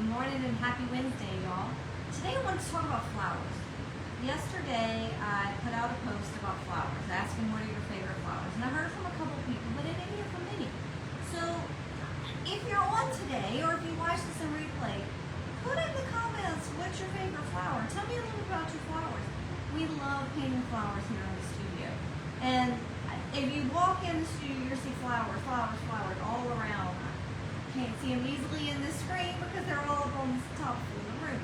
Good morning and happy Wednesday, y'all. Today I want to talk about flowers. Yesterday I put out a post about flowers, asking what are your favorite flowers. And I heard from a couple people, but I didn't hear from many. So if you're on today, or if you watch this in replay, put in the comments what's your favorite flower. Tell me a little bit about your flowers. We love painting flowers here in the studio. And if you walk in the studio, you'll see flowers all around. Can't see them easily in this screen because they're all up on the top of the room.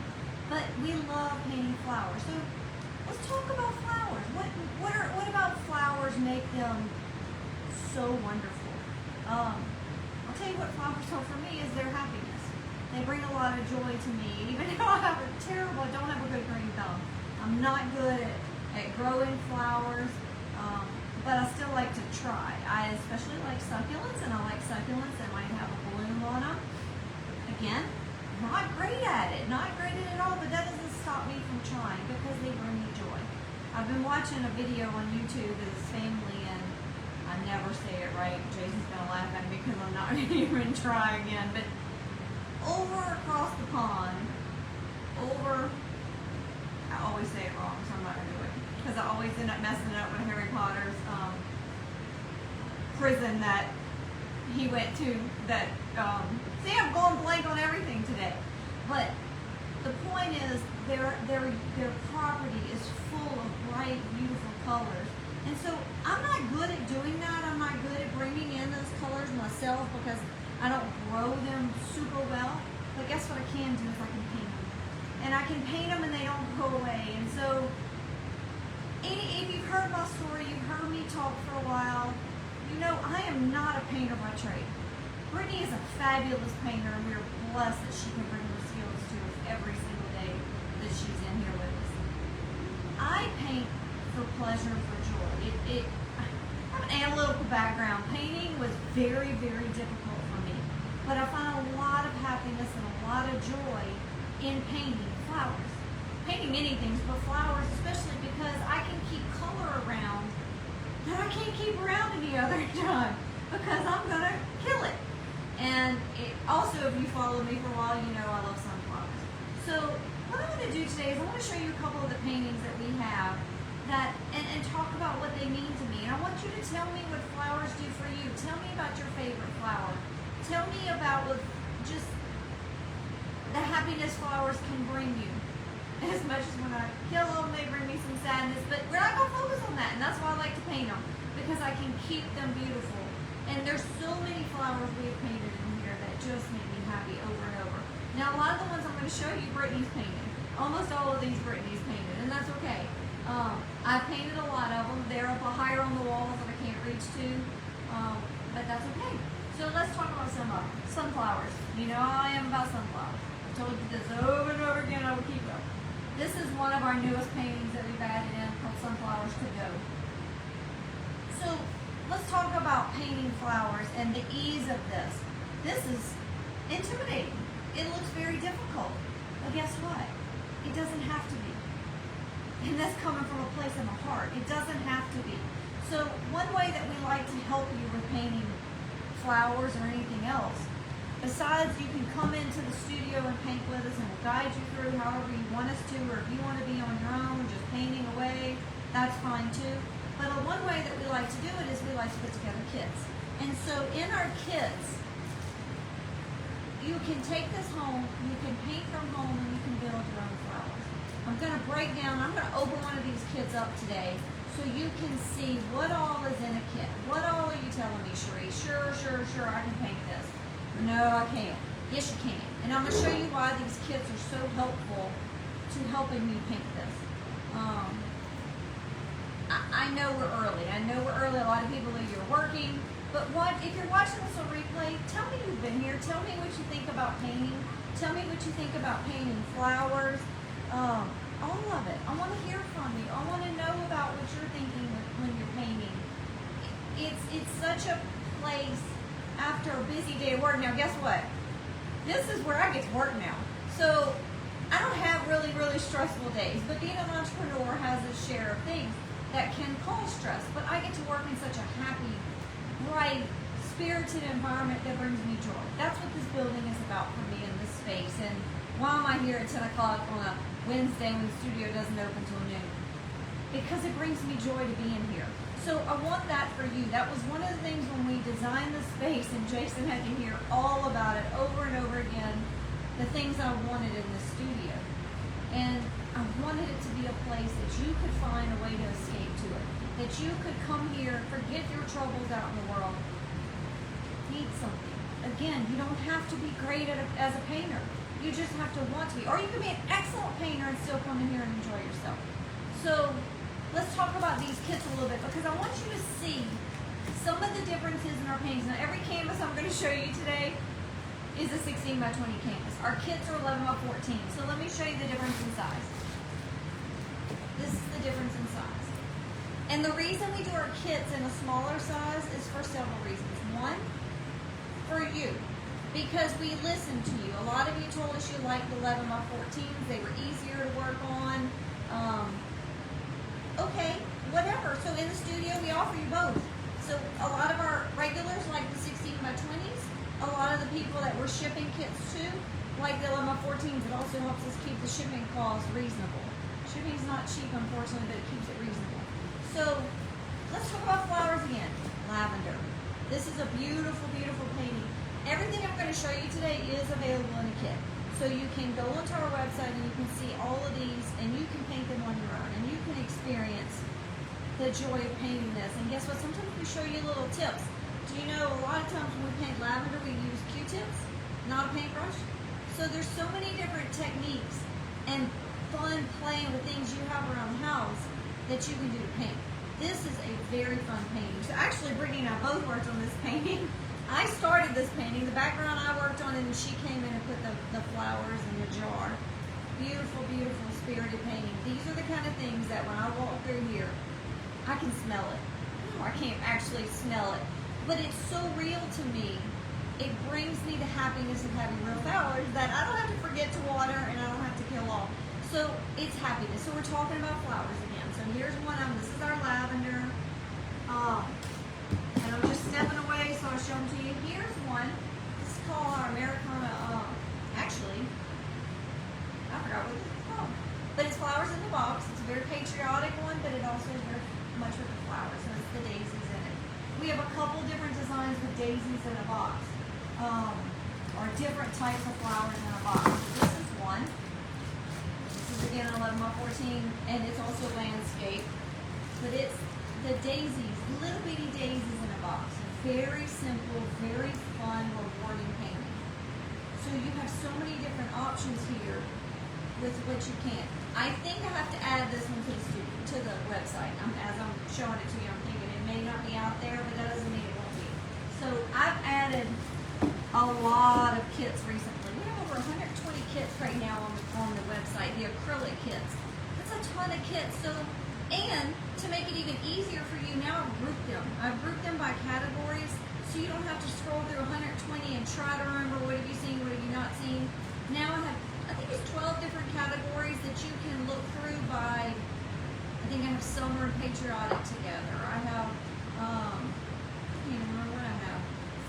But we love painting flowers. So let's talk about flowers. What about flowers make them so wonderful? I'll tell you what flowers are for me is their happiness. They bring a lot of joy to me. Even though I don't have a good green thumb. I'm not good at growing flowers. But I still like to try. I especially like succulents, and I like succulents that might have a bloom on them. Again, not great at it, not great at it all, but that doesn't stop me from trying because they bring me joy. I've been watching a video on YouTube of this family, and I never say it right. Jason's gonna laugh at me because I'm not even trying again, but over across the pond, I always say it wrong, so I'm not gonna do it. Because I always end up messing it up with Harry Potter's prison that he went to. See, I'm going blank on everything today. But the point is, their property is full of bright, beautiful colors. And so I'm not good at doing that. I'm not good at bringing in those colors myself because I don't grow them super well. But guess what I can do is I can paint them. And I can paint them and they don't go away. And so if you've heard my story, you've heard me talk for a while, you know I am not a painter by trade. Brittany is a fabulous painter, and we are blessed that she can bring her skills to us every single day that she's in here with us. I paint for pleasure and for joy. I have an analytical background. Painting was very, very difficult for me, but I find a lot of happiness and a lot of joy in painting flowers. Painting many things, but flowers especially, because I can keep color around that I can't keep around any other time because I'm gonna kill it. And also, if you follow me for a while, you know I love sunflowers. So what I'm gonna do today is I want to show you a couple of the paintings that we have and talk about what they mean to me. And I want you to tell me what flowers do for you. Tell me about your favorite flower. Tell me about what just the happiness flowers can bring you. As much as when I kill them, they bring me some sadness, but we're not going to focus on that, and that's why I like to paint them, because I can keep them beautiful. And there's so many flowers we have painted in here that just make me happy over and over. Now, a lot of the ones I'm going to show you, Brittany's painted. Almost all of these Brittany's painted, and that's okay. I've painted a lot of them. They're up higher on the walls that I can't reach to, but that's okay. So let's talk about some of them. Sunflowers. You know how I am about sunflowers. I've told you this over and over again, I will keep going. This is one of our newest paintings that we've added in called Sunflowers to Go. So let's talk about painting flowers and the ease of this. This is intimidating. It looks very difficult. But guess what? It doesn't have to be. And that's coming from a place in the heart. It doesn't have to be. So one way that we like to help you with painting flowers or anything else, besides, you can come into the studio and paint with us, and we'll guide you through however you want us to, or if you want to be on your own, just painting away, that's fine too. But one way that we like to do it is we like to put together kits. And so in our kits, you can take this home, you can paint from home, and you can build your own flowers. I'm going to I'm going to open one of these kits up today so you can see what all is in a kit. What all are you telling me, Cherie? Sure, I can paint this. No, I can't. Yes, you can. And I'm going to show you why these kits are so helpful to helping me paint this. I know we're early. A lot of people know you're working. But if you're watching this on replay, tell me you've been here. Tell me what you think about painting. Tell me what you think about painting flowers. All of it. I want to hear from you. I want to know about what you're thinking when you're painting. It's such a place after a busy day of work. Now guess what? This is where I get to work now. So I don't have really, really stressful days, but being an entrepreneur has its share of things that can cause stress. But I get to work in such a happy, bright, spirited environment that brings me joy. That's what this building is about for me, and this space. And why am I here at 10 o'clock on a Wednesday when the studio doesn't open till noon? Because it brings me joy to be in here. So I want that for you. That was one of the things when we designed the space, and Jason had to hear all about it over and over again, the things I wanted in the studio. And I wanted it to be a place that you could find a way to escape to it. That you could come here, forget your troubles out in the world, need something. Again, you don't have to be great as a painter. You just have to want to be. Or you can be an excellent painter and still come in here and enjoy yourself. So let's talk about these kits a little bit, because I want you to see some of the differences in our paintings. Now, every canvas I'm going to show you today is a 16 by 20 canvas. Our kits are 11 by 14. So let me show you the difference in size. This is the difference in size. And the reason we do our kits in a smaller size is for several reasons. One, for you, because we listened to you. A lot of you told us you liked the 11 by 14s. They were easier to work on. Okay, whatever. So in the studio, we offer you both. So a lot of our regulars like the 16 by 20s. A lot of the people that we're shipping kits to like the 11 by 14s. It also helps us keep the shipping costs reasonable. Shipping's not cheap, unfortunately, but it keeps it reasonable. So let's talk about flowers again. Lavender. This is a beautiful, beautiful painting. Everything I'm going to show you today is available in a kit. So you can go onto our website and you can see all of these, and you can paint them on your own, and you can experience the joy of painting this. And guess what? Sometimes we show you little tips. Do you know a lot of times when we paint lavender, we use Q-tips, not a paintbrush? So there's so many different techniques and fun playing with things you have around the house that you can do to paint. This is a very fun painting. So actually, Brittany and I both worked on this painting. I started this painting. The background I worked on, and she came in and put the flowers in the jar. Beautiful, beautiful, spirited painting. These are the kind of things that when I walk through here, I can smell it. I can't actually smell it, but it's so real to me. It brings me the happiness of having real flowers that I don't have to forget to water and I don't have to kill off. So it's happiness. So we're talking about flowers again. So here's one of them. This is our lavender. And I'm just stepping away so I'll show them to you. Here's one. This is called our Americana. Actually, I forgot what this is called. But it's flowers in the box. It's a very patriotic one, but it also is very much with the flowers. So it's the daisies in it. We have a couple different designs with daisies in a box. Or different types of flowers in a box. This is one. This is again 11 by 14, and it's also landscape. But it's the daisies, little bitty daisies in a box. Very simple, very fun, rewarding painting. So you have so many different options here with what you can. I think I have to add this one to the website. As I'm showing it to you, I'm thinking it may not be out there, but that doesn't mean it won't be. So I've added a lot of kits recently. We have over 120 kits right now on the website, the acrylic kits. That's a ton of kits. So, and to make it even easier for you, now I've grouped them. I've grouped them by categories, so you don't have to scroll through 120 and try to remember what have you seen, what have you not seen. Now I think it's 12 different categories that you can look through by. I think I have summer and patriotic together. I have, I can't even remember what I have.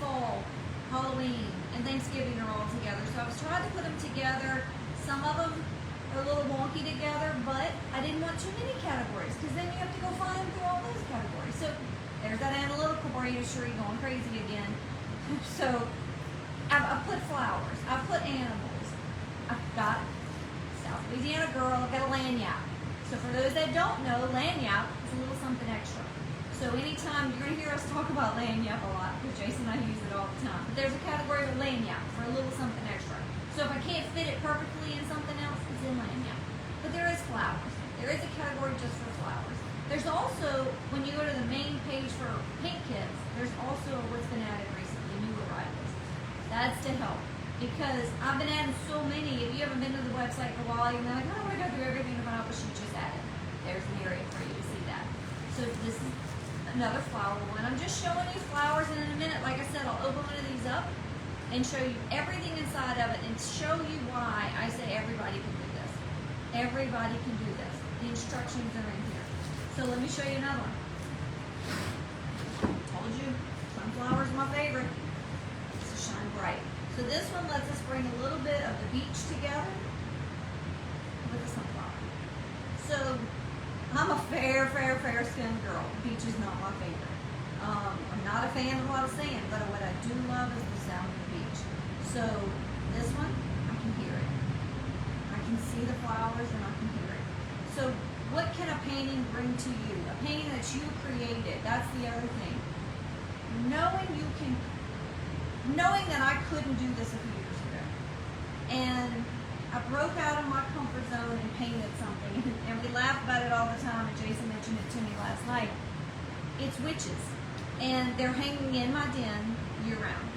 Fall, Halloween, and Thanksgiving are all together. So I was trying to put them together. Some of them are a little wonky together, but I didn't want too many categories because then you have to go find through all those categories. So there's that analytical brain is sure going crazy again. So I've put flowers. I've put animals. I've got South Louisiana girl. I've got a lanyap. So for those that don't know, lanyap is a little something extra. So anytime you're going to hear us talk about lanyap a lot, because Jason and I use it all the time. But there's a category of lanyap for a little something extra. So if I can't fit it perfectly in something else, it's in lanyap. But there is flowers. There is a category just for flowers. There's also, when you go to the main page for paint kits, there's also what's been added recently, new arrivals. That's to help. Because I've been adding so many. If you haven't been to the website for a while, you're like, oh, I want to go through everything to find out what she just added. There's an area for you to see that. So this is another flower one. I'm just showing you flowers, and in a minute, like I said, I'll open one of these up and show you everything inside of it and show you why I say everybody can do this. Everybody can do this. The instructions are in here. So let me show you another one. Told you, sunflowers are my favorite. It's to shine bright. So this one lets us bring a little bit of the beach together with a sunflower. So I'm a fair skinned girl. Beach is not my favorite. I'm not a fan of a lot of sand, but what I do love is the sound of the beach. So this one, I can hear it. I can see the flowers and I can hear it. So what can a painting bring to you? A painting that you created, that's the other thing. Knowing that I couldn't do this a few years ago. And I broke out of my comfort zone and painted something. And we laugh about it all the time, and Jason mentioned it to me last night. It's witches. And they're hanging in my den year-round.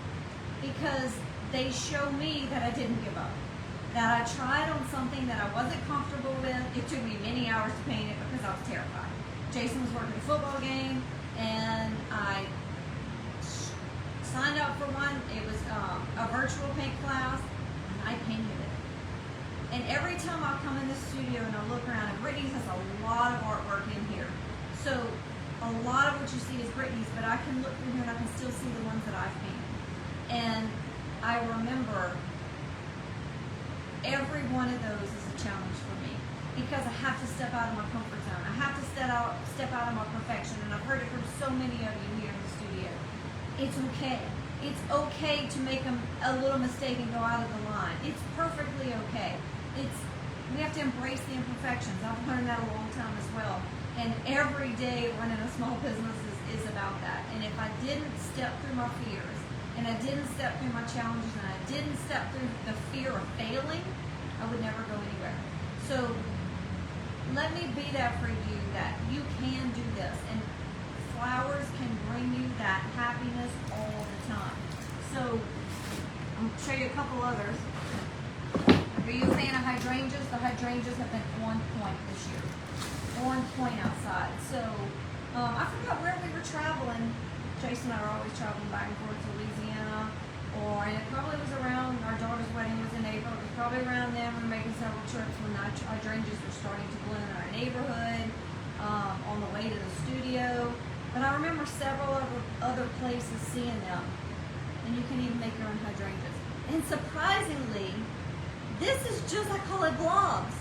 Because they show me that I didn't give up. That I tried on something that I wasn't comfortable with. It took me many hours to paint it because I was terrified. Jason was working a football game, and I signed up for one. It was a virtual paint class, and I painted it. And every time I come in the studio and I look around, and Brittany's has a lot of artwork in here. So a lot of what you see is Brittany's, but I can look through here and I can still see the ones that I've painted. And I remember every one of those is a challenge for me because I have to step out of my comfort zone. I have to step out of my perfection, and I've heard it from so many of you here in the studio. It's okay. It's okay to make a little mistake and go out of the line. It's perfectly okay. We have to embrace the imperfections. I've learned that a long time as well. And every day running a small business is about that. And if I didn't step through my fears, and I didn't step through my challenges, and I didn't step through the fear of failing, I would never go anywhere. So let me be that for you, that you can do this. And flowers can bring you that happiness all the time. So I'm going to show you a couple others. Are you a fan of hydrangeas? The hydrangeas have been on point this year. On point outside. So I forgot where we were traveling. Jason and I are always traveling back and forth to Louisiana, and it probably was around, our daughter's wedding was in April, it was probably around then. We were making several trips when hydrangeas were starting to bloom in our neighborhood, on the way to the studio. But I remember several other places seeing them, and you can even make your own hydrangeas. And surprisingly, this is just, I call it blobs.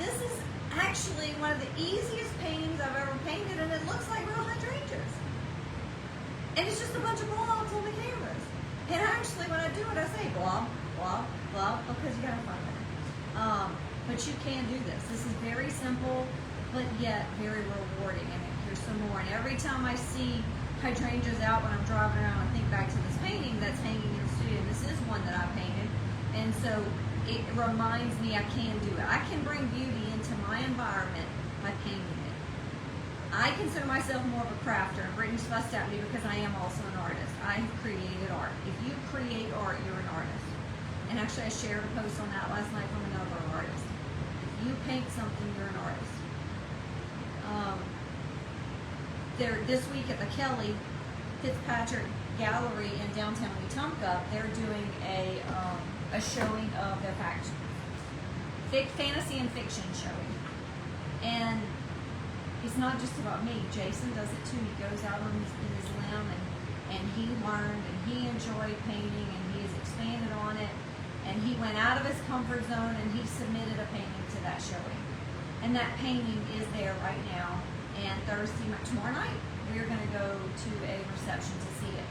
This is actually one of the easiest paintings I've ever painted, and it looks like real hydrangeas. And it's just a bunch of blobs on the canvas. And actually, when I do it, I say blob, blob, blob, because you gotta find it. But you can do this. This is very simple, but yet very rewarding. And here's some more. And every time I see hydrangeas out when I'm driving around, I think back to this painting that's hanging in the studio. This is one that I painted. And so it reminds me I can do it. I can bring beauty into my environment by painting it. I consider myself more of a crafter, and Brittany's fussed at me because I am also an artist. I have created art. If you create art, you're an artist. And actually, I shared a post on that last night from another artist. If you paint something, you're an artist. This week at the Kelly Fitzpatrick Gallery in downtown Wetumpka, they're doing a showing of their fantasy and fiction showing. And it's not just about me. Jason does it too. He goes out on his limb and he learned and he enjoyed painting and he has expanded on it. And he went out of his comfort zone and he submitted a painting to that showing. And that painting is there right now. And tomorrow night, we're going to go to a reception to see it.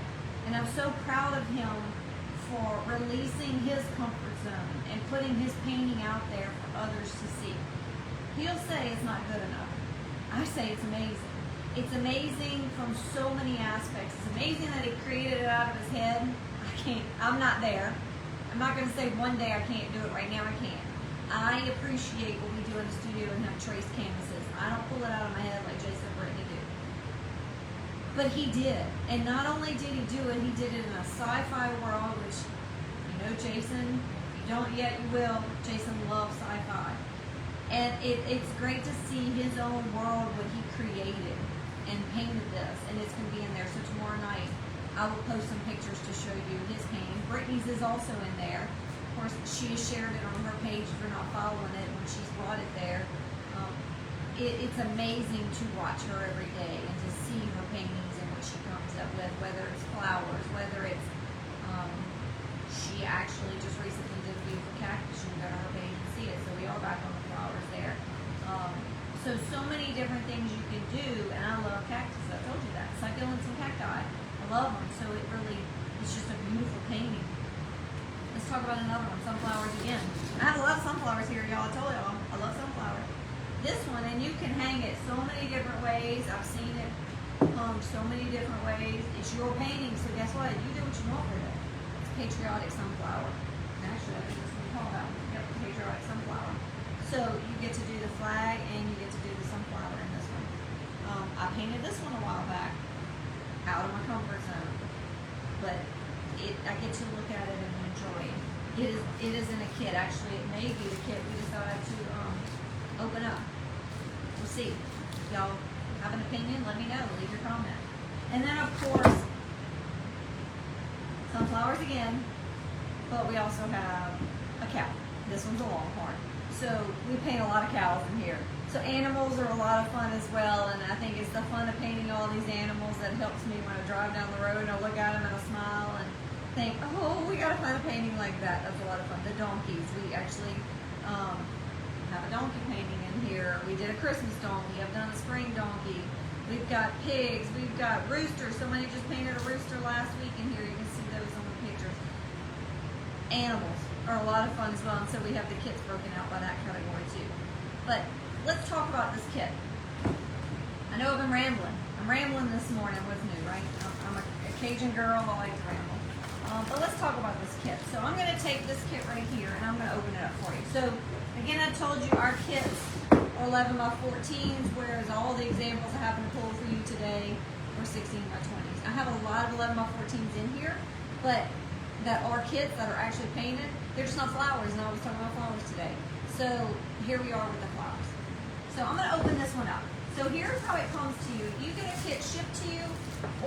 And I'm so proud of him for releasing his comfort zone and putting his painting out there for others to see. He'll say it's not good enough. I say it's amazing. It's amazing from so many aspects. It's amazing that he created it out of his head. I'm not there. I'm not going to say one day I can't do it. Right now I can't. I appreciate what we do in the studio and have traced canvases. I don't pull it out of my head like Jason and Brittany do. But he did. And not only did he do it, he did it in a sci-fi world, which, you know, Jason, if you don't yet, you will. Jason loves sci-fi. And it's great to see his own world, what he created and painted this, and it's going to be in there. So tomorrow night, I will post some pictures to show you his painting. Brittany's is also in there. Of course, she has shared it on her page if you're not following it when she's brought it there. It's amazing to watch her every day and to see her paintings and what she comes up with, whether it's flowers, whether it's, she actually just recently did beautiful cactus. many different things you can do, and I love cactus. I told you that. Succulents and cacti. I love them. So it's just a beautiful painting. Let's talk about another one, sunflowers again. I have a lot of sunflowers here, y'all. I told y'all, I love sunflowers. This one, and you can hang it so many different ways. I've seen it hung so many different ways. It's your painting, so guess what? You do what you want with it. It's patriotic sunflower. Actually, I think that's what we call that one. Yep, patriotic sunflower. So you get to do the flag, and you get to do the sunflower in this one. I painted this one a while back, out of my comfort zone, but I get to look at it and enjoy it. It is in a kit. Actually, it may be the kit we decided to open up. We'll see. Y'all have an opinion? Let me know. Leave your comment. And then, of course, sunflowers again, but we also have a cow. This one's a longhorn. So we paint a lot of cows in here. So animals are a lot of fun as well, and I think it's the fun of painting all these animals that helps me when I drive down the road and I look at them and I smile and think, oh, we gotta find a painting like that. That's a lot of fun. The donkeys, we actually have a donkey painting in here. We did a Christmas donkey. I've done a spring donkey. We've got pigs. We've got roosters. Somebody just painted a rooster last week in here. You can see those on the pictures. Animals are a lot of fun as well, and so we have the kits broken out by that category too. But let's talk about this kit. I know I've been rambling. I'm rambling this morning. What's new, right? I'm a Cajun girl. I like to ramble. But let's talk about this kit. So I'm going to take this kit right here, and I'm going to open it up for you. So again, I told you our kits are 11 by 14s, whereas all the examples I happen to pull for you today were 16 by 20s. I have a lot of 11 by 14s in here, but that are kits that are actually painted. They're just not flowers, and I was talking about flowers today. So here we are with the flowers. So I'm going to open this one up. So here's how it comes to you. You get a kit shipped to you,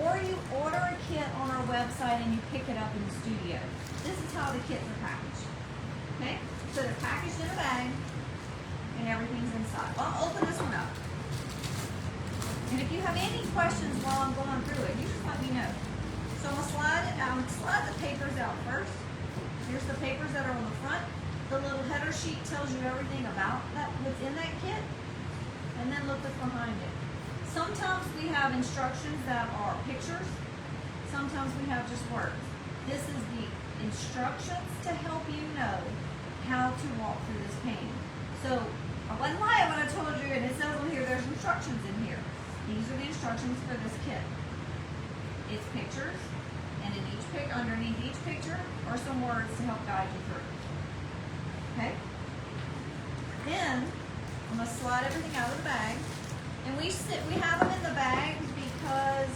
or you order a kit on our website and you pick it up in the studio. This is how the kits are packaged. Okay? So they're packaged in a bag, and everything's inside. Well, I'll open this one up. And if you have any questions while I'm going through it, you just let me know. So I'm going to slide the papers out first. Here's the papers that are on the front. The little header sheet tells you everything about what's in that kit. And then look what's behind it. Sometimes we have instructions that are pictures. Sometimes we have just words. This is the instructions to help you know how to walk through this painting. So I wasn't lying when I told you, and it says on here there's instructions in here. These are the instructions for this kit. It's pictures, and in underneath each picture are some words to help guide you through. Okay? Then I'm going to slide everything out of the bag. And we have them in the bags because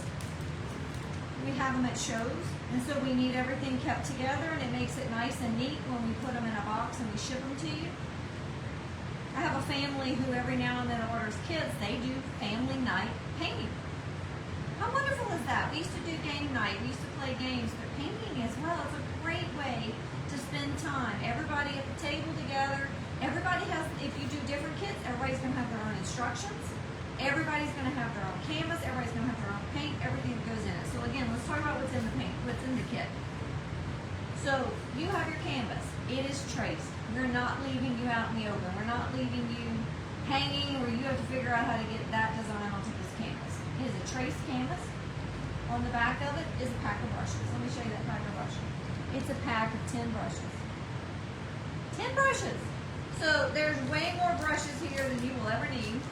we have them at shows. And so we need everything kept together, and it makes it nice and neat when we put them in a box and we ship them to you. I have a family who every now and then orders kits. They do family night painting. How wonderful is that? We used to do game night. We used to play games, but painting as well. It's a great way to spend time. Everybody at the table together. Everybody has, if you do different kits, everybody's going to have their own instructions. Everybody's going to have their own canvas. Everybody's going to have their own paint, everything that goes in it. So again, let's talk about what's in the paint, what's in the kit. So you have your canvas. It is traced. We're not leaving you out in the open. We're not leaving you hanging where you have to figure out how to get that design onto this canvas. It is a traced canvas. On the back of it is a pack of brushes. Let me show you that pack of brushes. It's a pack of 10 brushes. 10 brushes. So there's way more brushes here than you will ever need,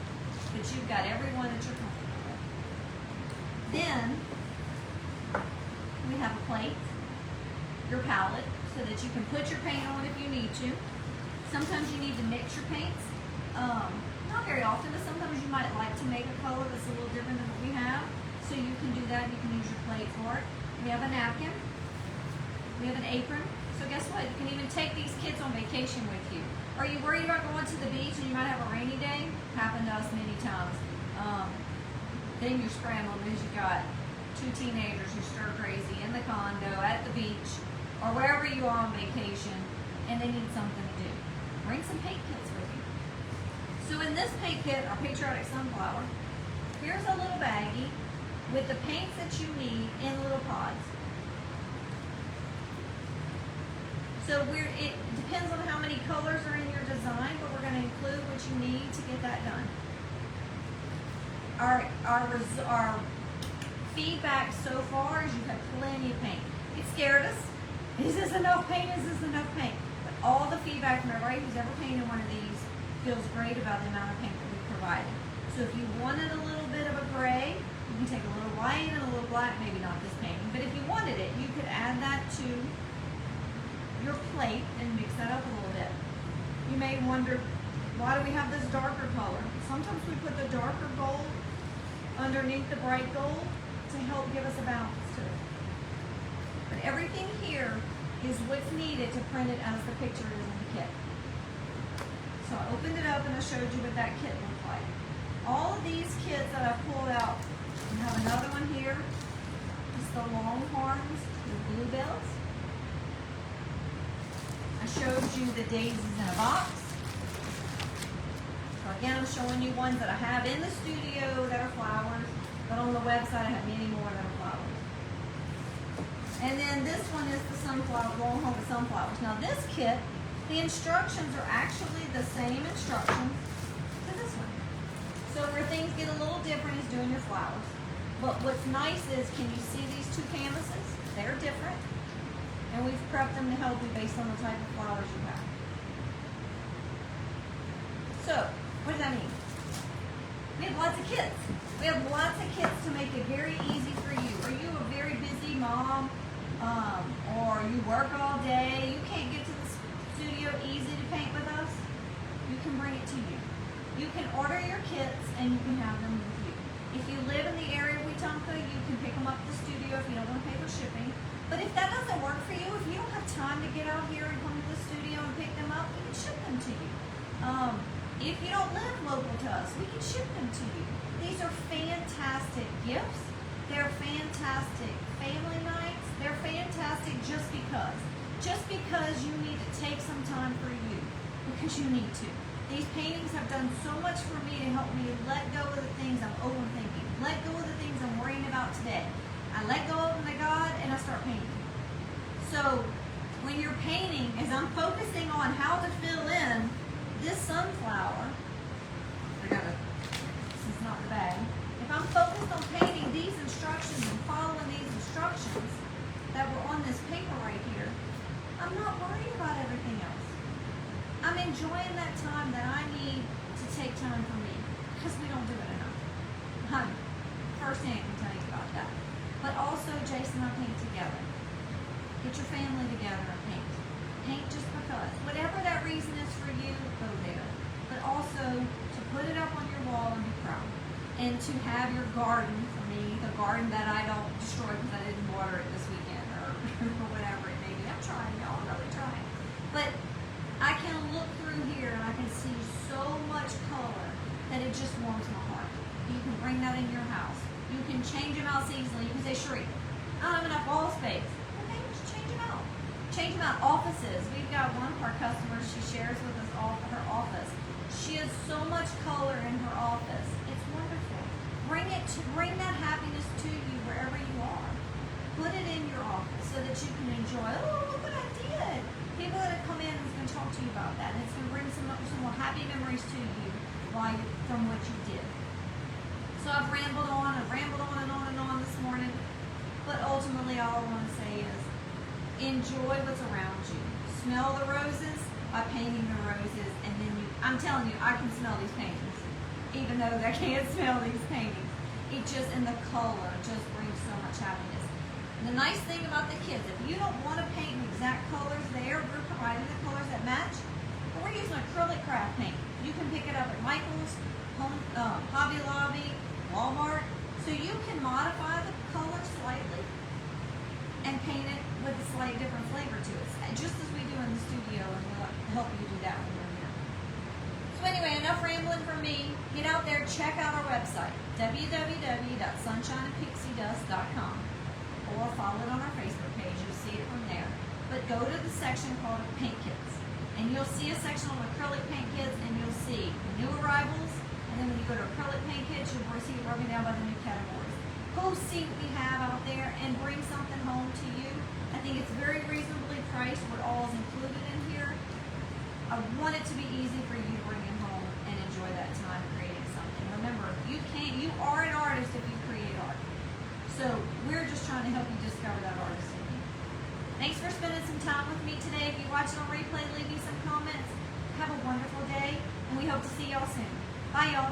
but you've got every one that you're comfortable with. Then we have a plate, your palette, so that you can put your paint on if you need to. Sometimes you need to mix your paints. Not very often, but sometimes you might like to make a color that's a little different than what we have. So you can do that. You can use your plate for it. We have a napkin. We have an apron. So guess what? You can even take these kids on vacation with you. Are you worried about going to the beach and you might have a rainy day? Happened to us many times. Then you're scrambling because you got 2 teenagers who stir crazy in the condo, at the beach, or wherever you are on vacation, and they need something to do. Bring some paint kits with you. So in this paint kit, our Patriotic Sunflower, here's a little baggie with the paints that you need in little pods. So it depends on how many colors are in your design, but we're going to include what you need to get that done. our feedback so far is you've had plenty of paint. It scared us. Is this enough paint? Is this enough paint? But all the feedback from everybody who's ever painted one of these feels great about the amount of paint that we've provided. So if you wanted a little bit of a gray, you can take a little white and a little black, maybe not this painting, but if you wanted it, you could add that to your plate and mix that up a little bit. You may wonder, why do we have this darker color? Sometimes we put the darker gold underneath the bright gold to help give us a balance to it. But everything here is what's needed to print it as the picture is in the kit. So I opened it up and I showed you what that kit looked like. All of these kits that I pulled out, we have another one here. It's the longhorns, the bluebells. I showed you the daisies in a box. So again, I'm showing you ones that I have in the studio that are flowers, but on the website I have many more that are flowers. And then this one is the sunflower, longhorn with sunflowers. Now this kit, the instructions are actually the same instructions to this one. So where things get a little different is doing your flowers. But what's nice is, can you see these two canvases? They're different. And we've prepped them to help you based on the type of flowers you have. So, what does that mean? We have lots of kits. We have lots of kits to make it very easy for you. Are you a very busy mom? Or you work all day? You can't get to the studio easy to paint with us? You can bring it to you. You can order your kits and you can have them with you. If you live in the area of Wetumpka, you can pick them up at the studio if you don't want to pay for shipping. But if that doesn't work for you, if you don't have time to get out here and come to the studio and pick them up, we can ship them to you. If you don't live local to us, we can ship them to you. These are fantastic gifts. They're fantastic family nights. They're fantastic just because. Just because you need to take some time for you. Because you need to. These paintings have done so much for me to help me let go of the things I'm overthinking. Let go of the things I'm worrying about today. I let go of my God and I start painting. So when you're painting, as I'm focusing on how to fill in this sunflower, this is not the bag. If I'm focused on painting these instructions and following these instructions that were on this paper right here, I'm not worried about everything else. I'm enjoying that time that I need to take time for me, because we don't do it enough. Firsthand can tell you about that. But also, Jason and I paint together. Get your family together and paint. Paint just because. Whatever that reason is for you, go there. But also, to put it up on your wall and be proud. And to have your garden, for me, the garden that I don't destroy because I didn't water it this weekend or whatever it may be. I'm trying, y'all, I'm really trying. But I can look through here and I can see so much color that it just warms my heart. You can bring that in your house. You can change them out seasonally. You can say, Sheree, I don't have enough wall space. Okay, just change them out. Change them out. Offices. We've got one of our customers, she shares with us all her office. She has so much color in her office. It's wonderful. Bring that happiness to you wherever you are. Put it in your office so that you can enjoy, oh, look what I did. People that have come in is going to talk to you about that. And it's going to bring some more happy memories to you from what you did. So I've rambled on and on this morning. But ultimately all I want to say is enjoy what's around you. Smell the roses by painting the roses, and then I'm telling you, I can smell these paintings. Even though I can't smell these paintings. It just, and the color just brings so much happiness. And the nice thing about the kids, if you don't want to paint the exact colors there, we're providing the colors that match. But we're using acrylic craft paint. You can pick it up at Michael's, Hobby Lobby, Walmart. So you can modify the color slightly and paint it with a slight different flavor to it. Just as we do in the studio, and we'll help you do that when you're here. So anyway, enough rambling from me. Get out there, check out our website, www.sunshineandpixiedust.com, or follow it on our Facebook page. You'll see it from there. But go to the section called Paint Kits, and you'll see a section on acrylic paint kits, and you'll see new arrivals. And then when you go to acrylic paint kits, you'll see it broken down by the new categories. Go see what we have out there and bring something home to you. I think it's very reasonably priced what all is included in here. I want it to be easy for you to bring it home and enjoy that time creating something. Remember, you are Thanks for spending some time with me today. If you watch it on replay, leave me some comments. Have a wonderful day, and we hope to see y'all soon. Bye, y'all.